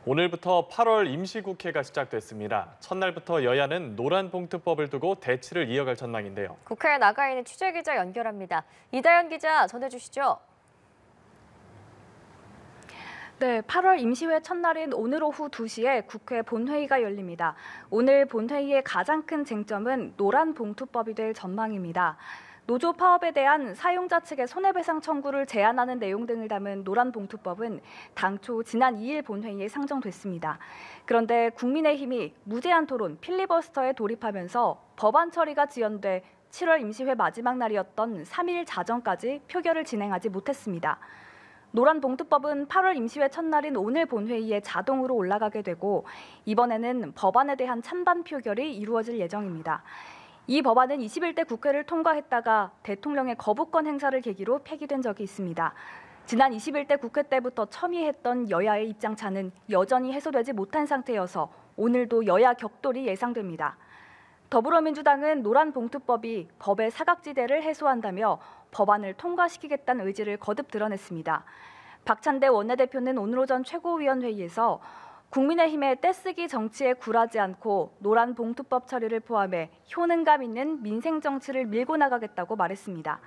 오늘부터 8월 임시국회가 시작됐습니다. 첫날부터 여야는 노란봉투법을 두고 대치를 이어갈 전망인데요. 국회에 나가 있는 취재기자 연결합니다. 이다연 기자 전해주시죠. 네, 8월 임시회 첫날인 오늘 오후 2시에 국회 본회의가 열립니다. 오늘 본회의의 가장 큰 쟁점은 노란봉투법이 될 전망입니다. 노조 파업에 대한 사용자 측의 손해배상 청구를 제한하는 내용 등을 담은 노란봉투법은 당초 지난 2일 본회의에 상정됐습니다. 그런데 국민의힘이 무제한 토론 필리버스터에 돌입하면서 법안 처리가 지연돼 7월 임시회 마지막 날이었던 3일 자정까지 표결을 진행하지 못했습니다. 노란봉투법은 8월 임시회 첫날인 오늘 본회의에 자동으로 올라가게 되고 이번에는 법안에 대한 찬반 표결이 이루어질 예정입니다. 이 법안은 21대 국회를 통과했다가 대통령의 거부권 행사를 계기로 폐기된 적이 있습니다. 지난 21대 국회 때부터 첨예했던 여야의 입장차는 여전히 해소되지 못한 상태여서 오늘도 여야 격돌이 예상됩니다. 더불어민주당은 노란봉투법이 법의 사각지대를 해소한다며 법안을 통과시키겠다는 의지를 거듭 드러냈습니다. 박찬대 원내대표는 오늘 오전 최고위원회의에서 국민의힘의 떼쓰기 정치에 굴하지 않고 노란봉투법 처리를 포함해 효능감 있는 민생 정치를 밀고 나가겠다고 말했습니다.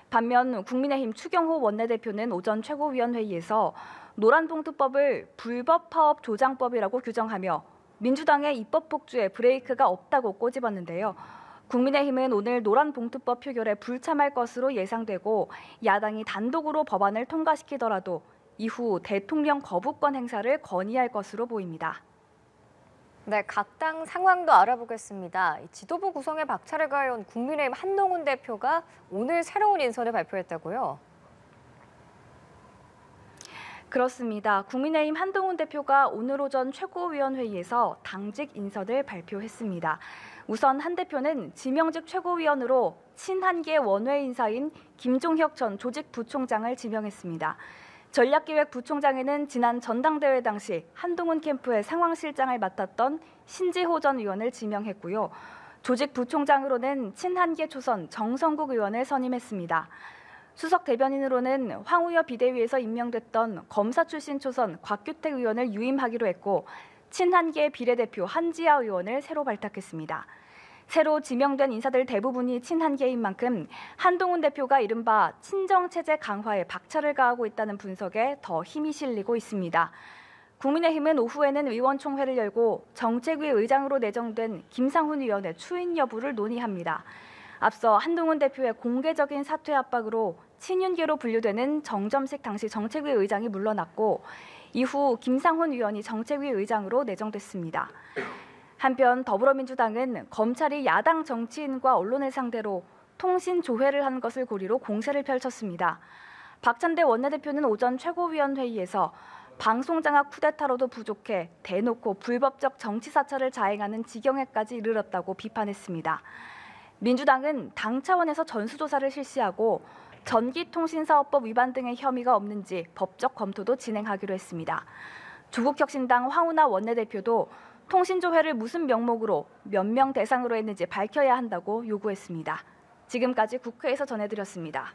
반면 국민의힘 추경호 원내대표는 오전 최고위원회의에서 노란봉투법을 불법 파업 조장법이라고 규정하며 민주당의 입법 폭주에 브레이크가 없다고 꼬집었는데요. 국민의힘은 오늘 노란봉투법 표결에 불참할 것으로 예상되고 야당이 단독으로 법안을 통과시키더라도 이후 대통령 거부권 행사를 건의할 것으로 보입니다. 네, 각 당 상황도 알아보겠습니다. 지도부 구성에 박차를 가해온 국민의힘 한동훈 대표가 오늘 새로운 인선을 발표했다고요? 그렇습니다. 국민의힘 한동훈 대표가 오늘 오전 최고위원회의에서 당직 인선을 발표했습니다. 우선 한 대표는 지명직 최고위원으로 친한계 원외 인사인 김종혁 전 조직부총장을 지명했습니다. 전략기획부총장에는 지난 전당대회 당시 한동훈 캠프의 상황실장을 맡았던 신지호 전 의원을 지명했고요. 조직부총장으로는 친한계 초선 정성국 의원을 선임했습니다. 수석 대변인으로는 황우여 비대위에서 임명됐던 검사 출신 초선 곽규택 의원을 유임하기로 했고 친한계 비례대표 한지아 의원을 새로 발탁했습니다. 새로 지명된 인사들 대부분이 친한계인 만큼 한동훈 대표가 이른바 친정체제 강화에 박차를 가하고 있다는 분석에 더 힘이 실리고 있습니다. 국민의힘은 오후에는 의원총회를 열고 정책위 의장으로 내정된 김상훈 의원의 추인 여부를 논의합니다. 앞서 한동훈 대표의 공개적인 사퇴 압박으로 친윤계로 분류되는 정점식 당시 정책위 의장이 물러났고 이후 김상훈 의원이 정책위 의장으로 내정됐습니다. 한편 더불어민주당은 검찰이 야당 정치인과 언론을 상대로 통신 조회를 한 것을 고리로 공세를 펼쳤습니다. 박찬대 원내대표는 오전 최고위원회의에서 방송장악 쿠데타로도 부족해 대놓고 불법적 정치 사찰을 자행하는 지경에까지 이르렀다고 비판했습니다. 민주당은 당 차원에서 전수조사를 실시하고 전기통신사업법 위반 등의 혐의가 없는지 법적 검토도 진행하기로 했습니다. 조국혁신당 황운하 원내대표도 통신조회를 무슨 명목으로 몇 명 대상으로 했는지 밝혀야 한다고 요구했습니다. 지금까지 국회에서 전해드렸습니다.